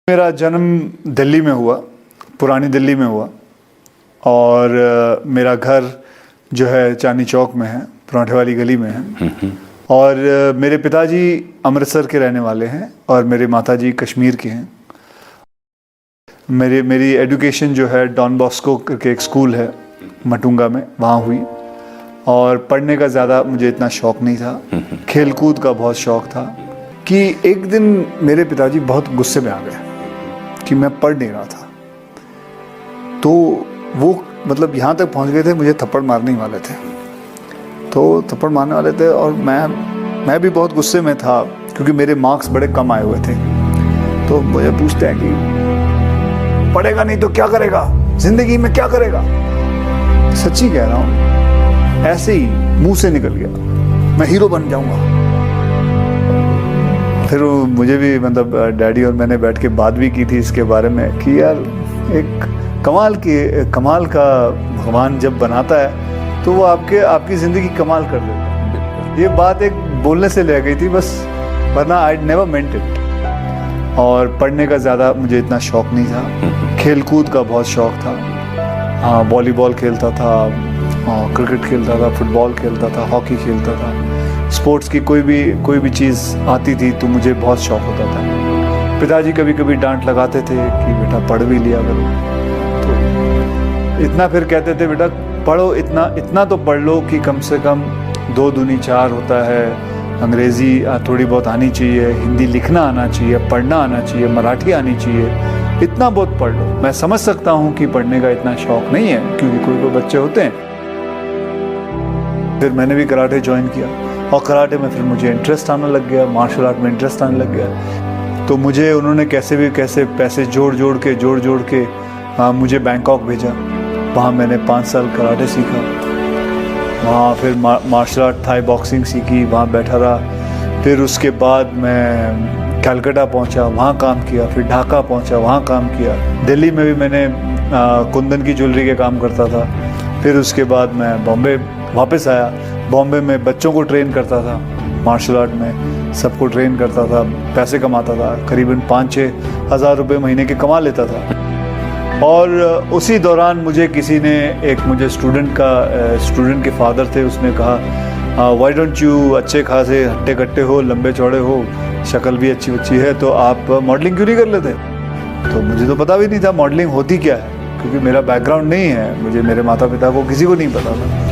मेरा जन्म दिल्ली में हुआ, पुरानी दिल्ली में हुआ और मेरा घर जो है चांदनी चौक में है, पराठे वाली गली में है। और मेरे पिताजी अमृतसर के रहने वाले हैं और मेरे माताजी कश्मीर के हैं। मेरी एजुकेशन जो है डॉन बॉस्को करके एक स्कूल है मटुंगा में, वहाँ हुई। और पढ़ने का ज़्यादा मुझे इतना शौक़ नहीं था, खेल कूद का बहुत शौक़ था। कि एक दिन मेरे पिताजी बहुत गुस्से में आ गए कि मैं पढ़ नहीं रहा था। तो वो मतलब यहाँ तक पहुँच गए थे, मुझे थप्पड़ मारने ही वाले थे। तो थप्पड़ मारने वाले थे और मैं भी बहुत गुस्से में था क्योंकि मेरे मार्क्स बड़े कम आए हुए थे। तो मुझे पूछते हैं कि पढ़ेगा नहीं तो क्या करेगा, ज़िंदगी में क्या करेगा। सच्ची कह रहा हूँ, ऐसे ही मुंह से निकल गया, मैं हीरो बन जाऊँगा। फिर मुझे भी मतलब डैडी और मैंने बैठ के बात भी की थी इसके बारे में कि यार एक कमाल का भगवान जब बनाता है तो वो आपकी ज़िंदगी कमाल कर देता है। ये बात एक बोलने से ले गई थी बस, वरना आई नेवर मेंट इट। और पढ़ने का ज़्यादा मुझे इतना शौक़ नहीं था, खेल कूद का बहुत शौक़ था। हाँ, वॉलीबॉल खेलता था, क्रिकेट खेलता था, फुटबॉल खेलता था, हॉकी खेलता था। स्पोर्ट्स की कोई भी चीज़ आती थी तो मुझे बहुत शौक़ होता था। पिताजी कभी कभी डांट लगाते थे कि बेटा पढ़ भी लिया करो। तो इतना फिर कहते थे बेटा पढ़ो, इतना तो पढ़ लो कि कम से कम 2 दूनी 4 होता है। अंग्रेज़ी थोड़ी बहुत आनी चाहिए, हिंदी लिखना आना चाहिए, पढ़ना आना चाहिए, मराठी आनी चाहिए, इतना बहुत पढ़ लो। मैं समझ सकता हूँ कि पढ़ने का इतना शौक़ नहीं है क्योंकि कोई बच्चे होते हैं। फिर मैंने भी कराटे ज्वाइन किया और कराटे में फिर मुझे इंटरेस्ट आने लग गया, मार्शल आर्ट में इंटरेस्ट आने लग गया। तो मुझे उन्होंने कैसे पैसे जोड़ जोड़ के मुझे बैंकॉक भेजा। वहाँ मैंने 5 साल कराटे सीखा। वहाँ फिर मार्शल आर्ट, थाई बॉक्सिंग सीखी, वहाँ बैठा रहा। फिर उसके बाद मैं कलकत्ता पहुँचा, वहाँ काम किया। फिर ढाका पहुँचा, वहाँ काम किया। दिल्ली में भी मैंने कुंदन की ज्वेलरी के काम करता था। फिर उसके बाद मैं बॉम्बे वापस आया। बॉम्बे में बच्चों को ट्रेन करता था, मार्शल आर्ट में सबको ट्रेन करता था, पैसे कमाता था। करीबन 5-6 हज़ार रुपये महीने के कमा लेता था। और उसी दौरान मुझे किसी ने मुझे स्टूडेंट के फादर थे, उसने कहा व्हाई डोंट यू, अच्छे खासे हट्टे कट्टे हो, लंबे चौड़े हो, शक्ल भी अच्छी है, तो आप मॉडलिंग क्यों नहीं कर लेते। तो मुझे तो पता भी नहीं था मॉडलिंग होती क्या है क्योंकि मेरा बैकग्राउंड नहीं है, मुझे मेरे माता पिता को किसी को नहीं पता था।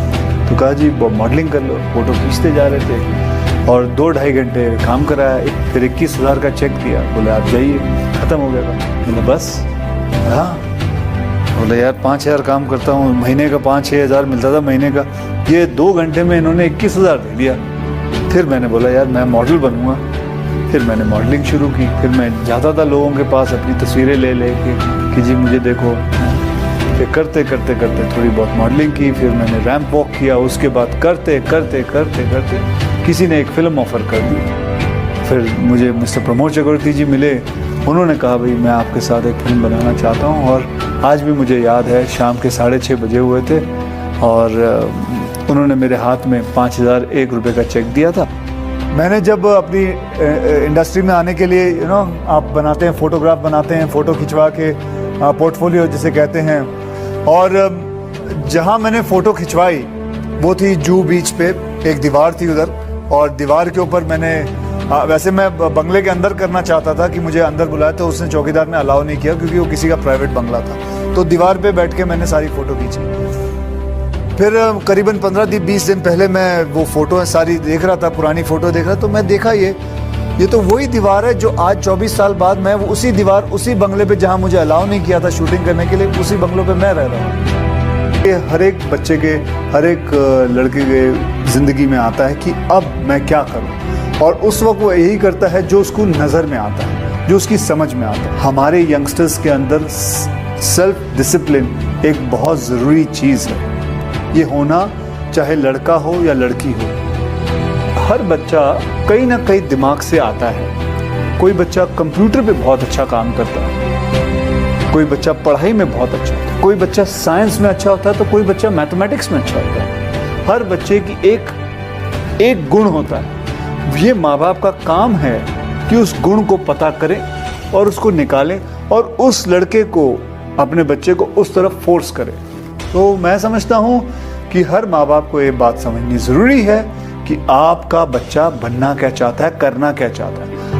तो कहा जी मॉडलिंग कर लो। फ़ोटो खींचते जा रहे थे और 2-2.5 घंटे काम कराया। फिर 21,000 का चेक दिया, बोले आप जाइए, ख़त्म हो गया। बोले बस। हाँ, बोले यार 5,000 काम करता हूँ, महीने का 5-6 हज़ार मिलता था महीने का, ये 2 घंटे में इन्होंने 21,000 दे दिया। फिर मैंने बोला यार मैं मॉडल बनूँगा। फिर मैंने मॉडलिंग शुरू की। फिर मैं जाता था लोगों के पास अपनी तस्वीरें ले कि जी मुझे देखो। फिर करते थोड़ी बहुत मॉडलिंग की। फिर मैंने रैंप वॉक किया। उसके बाद करते किसी ने एक फ़िल्म ऑफ़र कर दी। फिर मुझे मिस्टर प्रमोद चक्रवर्ती जी मिले। उन्होंने कहा भाई मैं आपके साथ एक फ़िल्म बनाना चाहता हूँ। और आज भी मुझे याद है शाम के 6:30 बजे हुए थे और उन्होंने मेरे हाथ में 5,001 रुपये का चेक दिया था। मैंने जब अपनी इंडस्ट्री में आने के लिए आप बनाते हैं, फ़ोटोग्राफ बनाते हैं, फ़ोटो खिंचवा के पोर्टफोलियो जिसे कहते हैं। और जहाँ मैंने फ़ोटो खिंचवाई वो थी जूहू बीच पे, एक दीवार थी उधर। और दीवार के ऊपर मैंने वैसे मैं बंगले के अंदर करना चाहता था कि मुझे अंदर बुलाया, तो उसने चौकीदार ने अलाउ नहीं किया क्योंकि वो किसी का प्राइवेट बंगला था। तो दीवार पे बैठ के मैंने सारी फ़ोटो खींची। फिर करीबन 15-20 दिन पहले मैं वो फ़ोटो सारी देख रहा था, पुरानी फ़ोटो देख रहा, तो मैं देखा ये तो वही दीवार है जो आज 24 साल बाद मैं उसी बंगले पे जहाँ मुझे अलाउ नहीं किया था शूटिंग करने के लिए, उसी बंगलों पे मैं रह रहा हूँ। ये हर एक बच्चे के, हर एक लड़के के ज़िंदगी में आता है कि अब मैं क्या करूँ। और उस वक्त वो यही करता है जो उसको नज़र में आता है, जो उसकी समझ में आता है। हमारे यंगस्टर्स के अंदर सेल्फ डिसिप्लिन एक बहुत ज़रूरी चीज़ है। ये होना चाहे लड़का हो या लड़की हो। हर बच्चा कहीं ना कहीं दिमाग से आता है। कोई बच्चा कंप्यूटर पे बहुत अच्छा काम करता है, कोई बच्चा पढ़ाई में बहुत अच्छा होता है, कोई बच्चा साइंस में अच्छा होता है, तो कोई बच्चा मैथमेटिक्स में अच्छा होता है। हर बच्चे की एक गुण होता है। ये माँ बाप का काम है कि उस गुण को पता करें और उसको निकाले और उस लड़के को, अपने बच्चे को उस तरफ फोर्स करे। तो मैं समझता हूँ कि हर माँ बाप को ये बात समझनी ज़रूरी है कि आपका बच्चा बनना क्या चाहता है, करना क्या चाहता है।